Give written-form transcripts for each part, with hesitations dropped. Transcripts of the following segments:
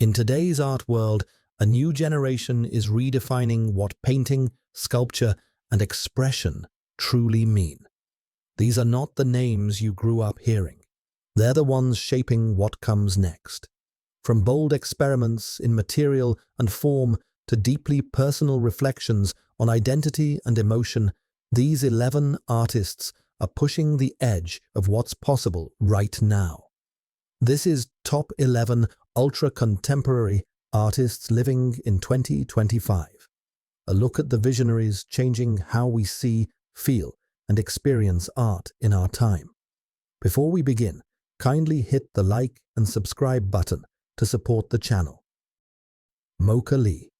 In today's art world, a new generation is redefining what painting, sculpture, and expression truly mean. These are not the names you grew up hearing. They're the ones shaping what comes next. From bold experiments in material and form to deeply personal reflections on identity and emotion, these 11 artists are pushing the edge of what's possible right now. This is Top 11 Ultra-Contemporary Artists Living in 2025. A look at the visionaries changing how we see, feel, and experience art in our time. Before we begin, kindly hit the like and subscribe button to support the channel. Moka Lee.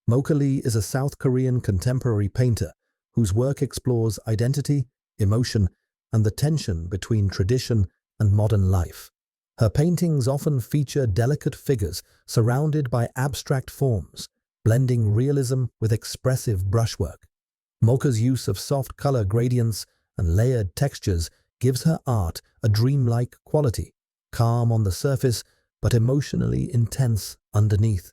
Moka Lee is a South Korean contemporary painter whose work explores identity, emotion, and the tension between tradition and modern life. Her paintings often feature delicate figures surrounded by abstract forms, blending realism with expressive brushwork. Moka's use of soft color gradients and layered textures gives her art a dreamlike quality, calm on the surface but emotionally intense underneath.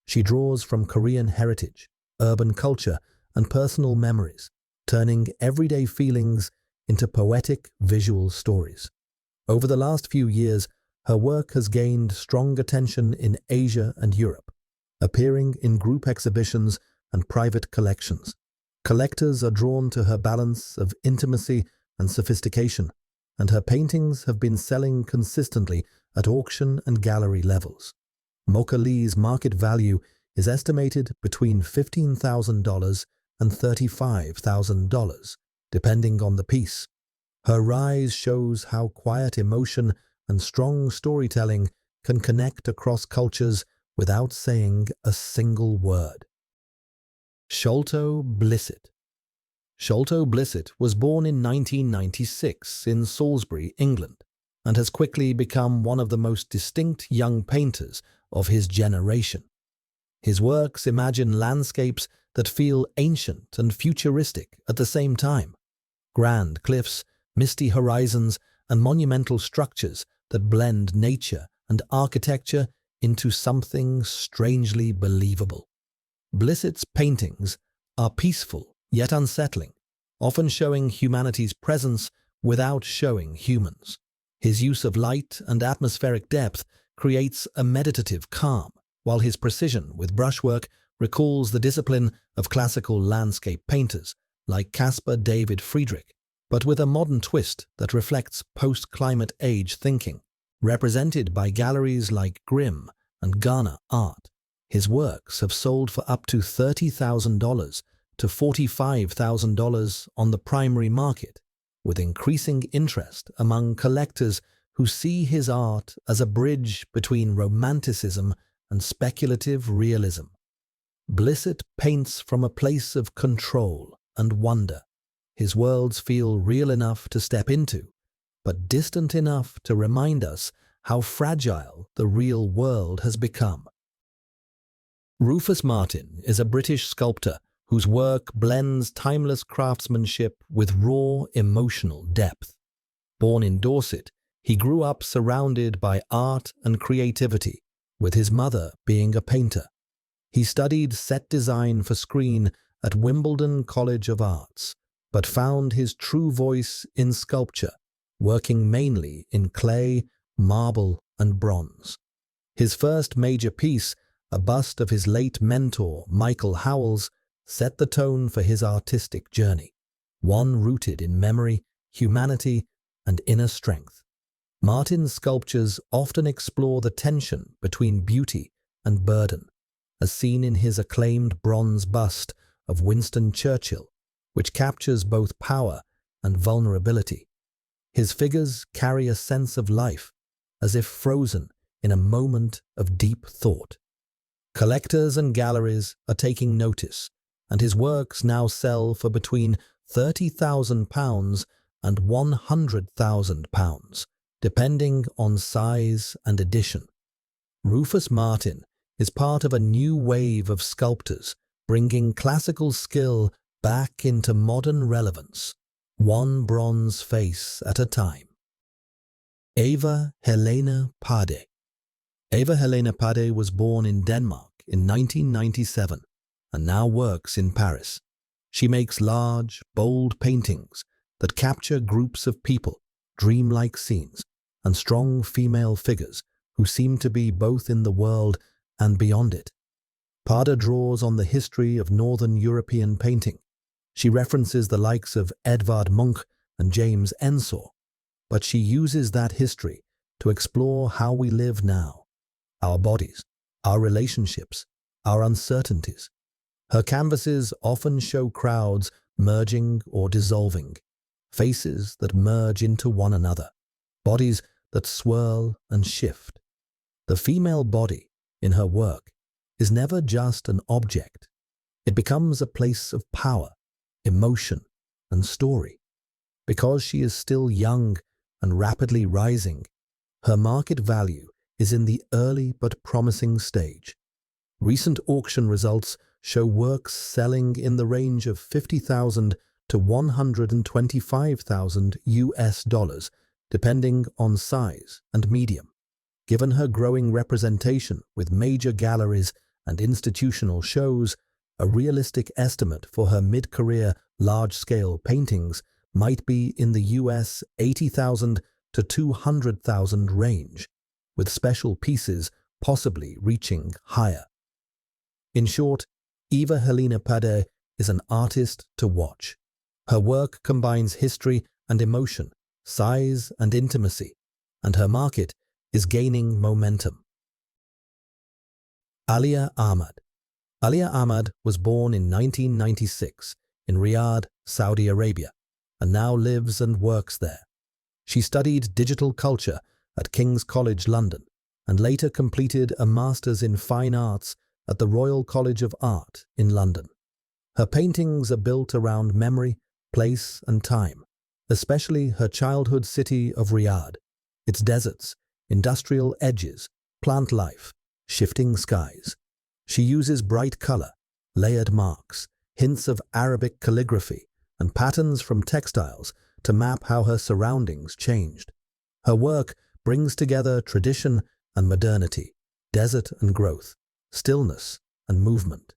She draws from Korean heritage, urban culture, and personal memories, turning everyday feelings into poetic visual stories. Over the last few years, her work has gained strong attention in Asia and Europe, appearing in group exhibitions and private collections. Collectors are drawn to her balance of intimacy and sophistication, and her paintings have been selling consistently at auction and gallery levels. Moka Lee's market value is estimated between $15,000 and $35,000, depending on the piece. Her rise shows how quiet emotion and strong storytelling can connect across cultures without saying a single word. Sholto Blissett. Sholto Blissett was born in 1996 in Salisbury, England, and has quickly become one of the most distinct young painters of his generation. His works imagine landscapes that feel ancient and futuristic at the same time. Grand cliffs, misty horizons, and monumental structures that blend nature and architecture into something strangely believable. Blissett's paintings are peaceful yet unsettling, often showing humanity's presence without showing humans. His use of light and atmospheric depth creates a meditative calm, while his precision with brushwork recalls the discipline of classical landscape painters like Caspar David Friedrich, but with a modern twist that reflects post-climate age thinking. Represented by galleries like Grimm and Ghana Art, his works have sold for up to $30,000 to $45,000 on the primary market, with increasing interest among collectors who see his art as a bridge between romanticism and speculative realism. Blissett paints from a place of control and wonder. His worlds feel real enough to step into, but distant enough to remind us how fragile the real world has become. Rufus Martin is a British sculptor whose work blends timeless craftsmanship with raw emotional depth. Born in Dorset, he grew up surrounded by art and creativity, with his mother being a painter. He studied set design for screen at Wimbledon College of Arts, but found his true voice in sculpture, working mainly in clay, marble, and bronze. His first major piece, a bust of his late mentor, Michael Howells, set the tone for his artistic journey, one rooted in memory, humanity, and inner strength. Martin's sculptures often explore the tension between beauty and burden, as seen in his acclaimed bronze bust of Winston Churchill, which captures both power and vulnerability. His figures carry a sense of life, as if frozen in a moment of deep thought. Collectors and galleries are taking notice, and his works now sell for between £30,000 and £100,000, depending on size and edition. Rufus Martin is part of a new wave of sculptors, bringing classical skill back into modern relevance, one bronze face at a time. Eva-Hélène Paid. Eva-Hélène Paid was born in Denmark in 1997 and now works in Paris. She makes large, bold paintings that capture groups of people, dreamlike scenes, and strong female figures who seem to be both in the world and beyond it. Paid draws on the history of Northern European painting. She references the likes of Edvard Munch and James Ensor, but she uses that history to explore how we live now, our bodies, our relationships, our uncertainties. Her canvases often show crowds merging or dissolving, faces that merge into one another, bodies that swirl and shift. The female body, in her work, is never just an object. It becomes a place of power, emotion, and story. Because she is still young and rapidly rising, her market value is in the early but promising stage. Recent auction results show works selling in the range of $50,000 to $125,000 US, depending on size and medium. Given her growing representation with major galleries and institutional shows, a realistic estimate for her mid-career large-scale paintings might be in the US $80,000 to $200,000 range, with special pieces possibly reaching higher. In short, Eva-Hélène Paid is an artist to watch. Her work combines history and emotion, size and intimacy, and her market is gaining momentum. Alia Ahmad. Alia Ahmad was born in 1996 in Riyadh, Saudi Arabia, and now lives and works there. She studied digital culture at King's College London and later completed a Master's in Fine Arts at the Royal College of Art in London. Her paintings are built around memory, place and time, especially her childhood city of Riyadh, its deserts, industrial edges, plant life, shifting skies. She uses bright color, layered marks, hints of Arabic calligraphy, and patterns from textiles to map how her surroundings changed. Her work brings together tradition and modernity, desert and growth, stillness and movement.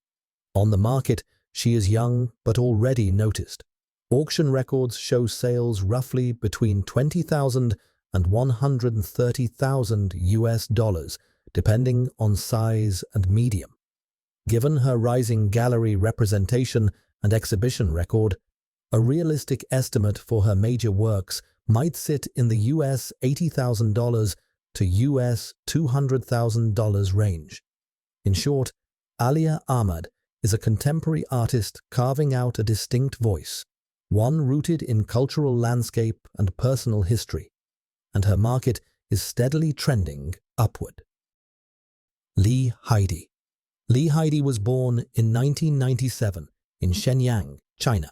On the market, she is young but already noticed. Auction records show sales roughly between $20,000 and $130,000 US, depending on size and medium. Given her rising gallery representation and exhibition record, a realistic estimate for her major works might sit in the US $80,000 to US $200,000 range. In short, Alia Ahmad is a contemporary artist carving out a distinct voice, one rooted in cultural landscape and personal history, and her market is steadily trending upward. Heidi. Heidi was born in 1997 in Shenyang, China,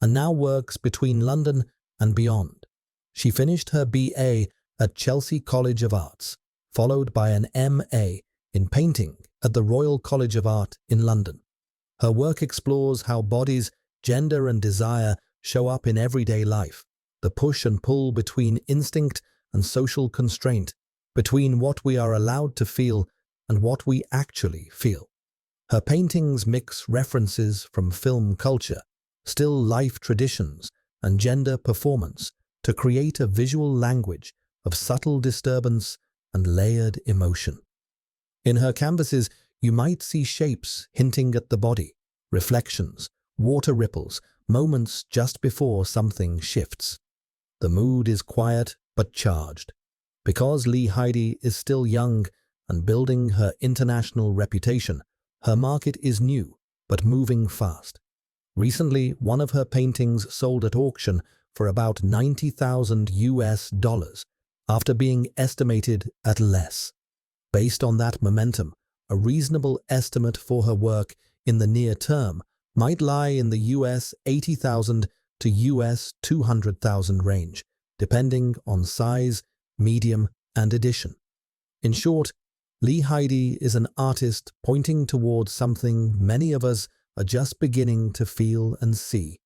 and now works between London and beyond. She finished her BA at Chelsea College of Arts, followed by an MA in painting at the Royal College of Art in London. Her work explores how bodies, gender and desire show up in everyday life, the push and pull between instinct and social constraint, between what we are allowed to feel and what we actually feel. Her paintings mix references from film culture, still life traditions, and gender performance to create a visual language of subtle disturbance and layered emotion. In her canvases, you might see shapes hinting at the body, reflections, water ripples, moments just before something shifts. The mood is quiet but charged. Because Heidi is still young and building her international reputation, her market is new but moving fast. Recently, one of her paintings sold at auction for about $90,000 US after being estimated at less. Based on that momentum, a reasonable estimate for her work in the near term might lie in the US $80,000 to US $200,000 range, depending on size, medium, and edition. In short, Heidi is an artist pointing towards something many of us are just beginning to feel and see: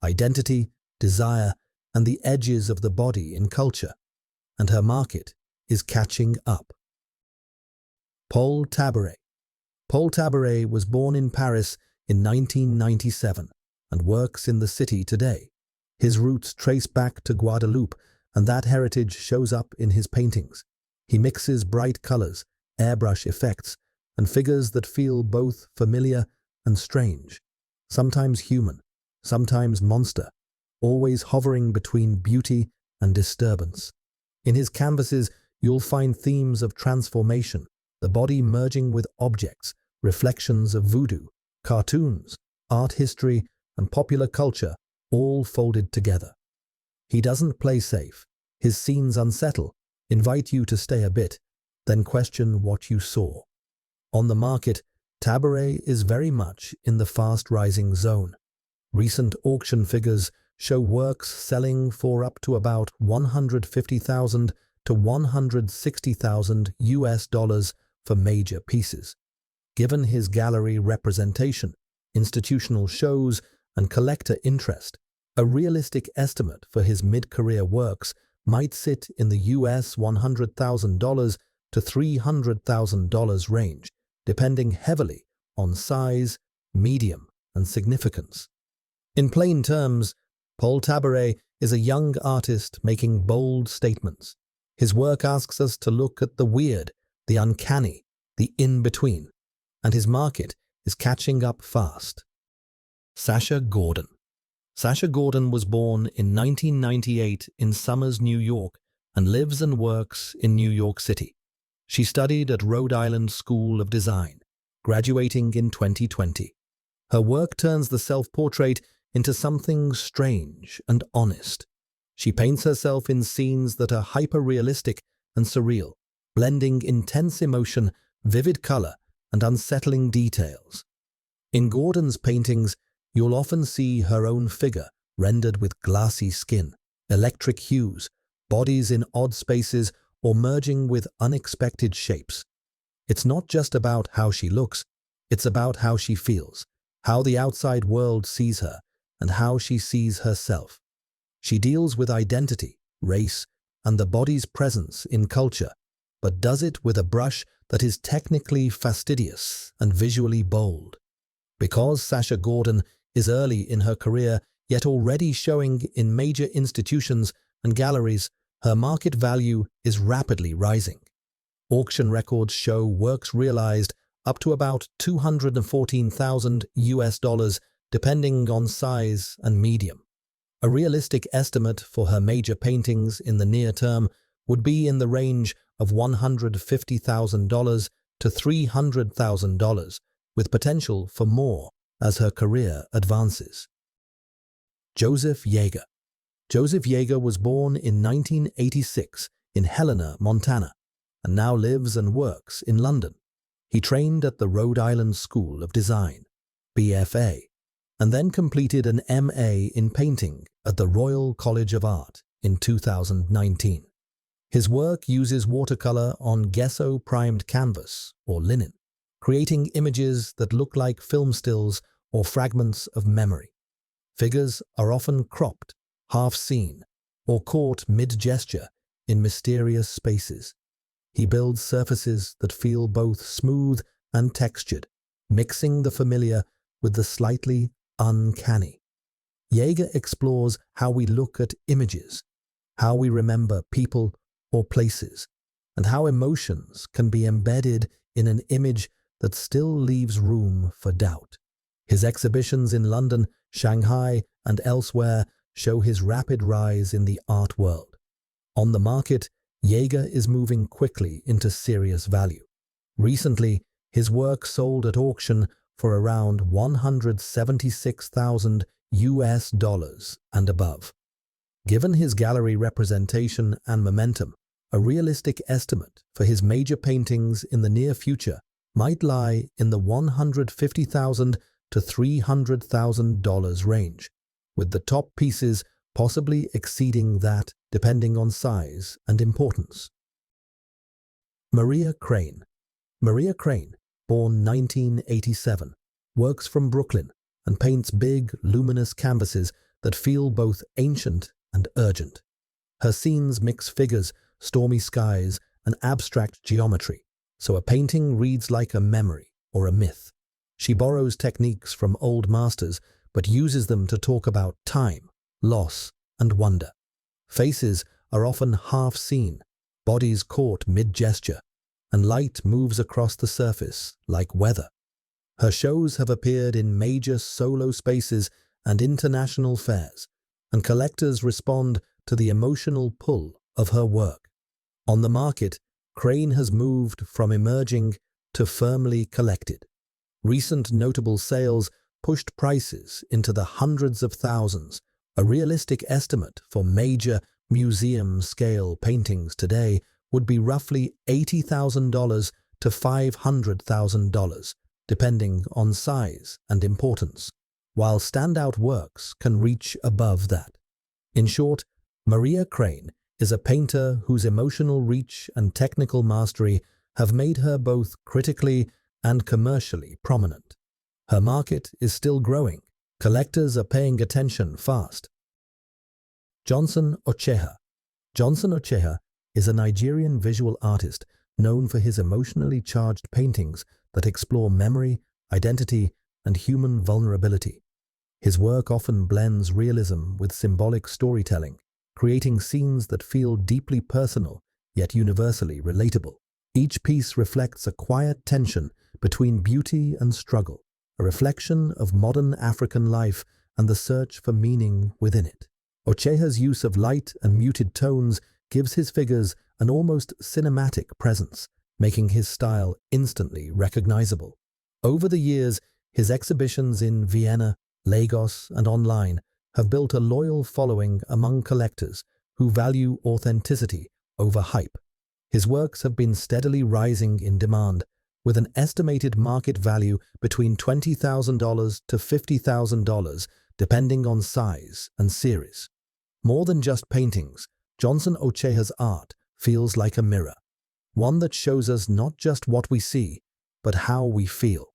identity, desire, and the edges of the body in culture. And her market is catching up. Paul Taboret. Paul Taboret was born in Paris in 1997 and works in the city today. His roots trace back to Guadeloupe, and that heritage shows up in his paintings. He mixes bright colors, airbrush effects, and figures that feel both familiar and strange, sometimes human, sometimes monster, always hovering between beauty and disturbance. In his canvases, you'll find themes of transformation, the body merging with objects, reflections of voodoo, cartoons, art history, and popular culture, all folded together. He doesn't play safe. His scenes unsettle, invite you to stay a bit, then question what you saw. On the market, Taboret is very much in the fast-rising zone. Recent auction figures show works selling for up to about $150,000 to $160,000 for major pieces. Given his gallery representation, institutional shows, and collector interest, a realistic estimate for his mid-career works might sit in the US $100,000 to $300,000 range, depending heavily on size, medium, and significance. In plain terms, Paul Taboret is a young artist making bold statements. His work asks us to look at the weird, the uncanny, the in-between, and his market is catching up fast. Sasha Gordon. Sasha Gordon was born in 1998 in Somers, New York, and lives and works in New York City. She studied at Rhode Island School of Design, graduating in 2020. Her work turns the self-portrait into something strange and honest. She paints herself in scenes that are hyper-realistic and surreal, blending intense emotion, vivid color, and unsettling details. In Gordon's paintings, you'll often see her own figure rendered with glassy skin, electric hues, bodies in odd spaces, or merging with unexpected shapes. It's not just about how she looks, it's about how she feels, how the outside world sees her, and how she sees herself. She deals with identity, race, and the body's presence in culture, but does it with a brush that is technically fastidious and visually bold. Because Sasha Gordon is early in her career, yet already showing in major institutions and galleries, her market value is rapidly rising. Auction records show works realized up to about $214,000 depending on size and medium. A realistic estimate for her major paintings in the near term would be in the range of $150,000 to $300,000, with potential for more as her career advances. Joseph Yeager. Joseph Yeager was born in 1986 in Helena, Montana, and now lives and works in London. He trained at the Rhode Island School of Design, BFA, and then completed an MA in painting at the Royal College of Art in 2019. His work uses watercolor on gesso-primed canvas or linen, creating images that look like film stills or fragments of memory. Figures are often cropped, half-seen, or caught mid-gesture in mysterious spaces. He builds surfaces that feel both smooth and textured, mixing the familiar with the slightly uncanny. Yeager explores how we look at images, how we remember people or places, and how emotions can be embedded in an image that still leaves room for doubt. His exhibitions in London, Shanghai, and elsewhere show his rapid rise in the art world. On the market, Yeager is moving quickly into serious value. Recently, his work sold at auction for around $176,000 and above. Given his gallery representation and momentum, a realistic estimate for his major paintings in the near future might lie in the $150,000 to $300,000 range, with the top pieces possibly exceeding that depending on size and importance. Maria Kreyn. Maria Kreyn, born 1987, works from Brooklyn and paints big, luminous canvases that feel both ancient and urgent. Her scenes mix figures, stormy skies, and abstract geometry, so a painting reads like a memory or a myth. She borrows techniques from old masters, but uses them to talk about time, loss, and wonder. Faces are often half seen, bodies caught mid-gesture, and light moves across the surface like weather. Her shows have appeared in major solo spaces and international fairs, and collectors respond to the emotional pull of her work. On the market, Kreyn has moved from emerging to firmly collected. Recent notable sales pushed prices into the hundreds of thousands. A realistic estimate for major museum-scale paintings today would be roughly $80,000 to $500,000, depending on size and importance, while standout works can reach above that. In short, Maria Kreyn is a painter whose emotional reach and technical mastery have made her both critically and commercially prominent. Her market is still growing. Collectors are paying attention fast. Johnson Ocheja. Johnson Ocheja is a Nigerian visual artist known for his emotionally charged paintings that explore memory, identity, and human vulnerability. His work often blends realism with symbolic storytelling, creating scenes that feel deeply personal yet universally relatable. Each piece reflects a quiet tension between beauty and struggle, a reflection of modern African life and the search for meaning within it. Ocheja's use of light and muted tones gives his figures an almost cinematic presence, making his style instantly recognizable. Over the years, his exhibitions in Vienna, Lagos, and online have built a loyal following among collectors who value authenticity over hype. His works have been steadily rising in demand, with an estimated market value between $20,000 to $50,000, depending on size and series. More than just paintings, Johnson Ocheja's art feels like a mirror, one that shows us not just what we see, but how we feel.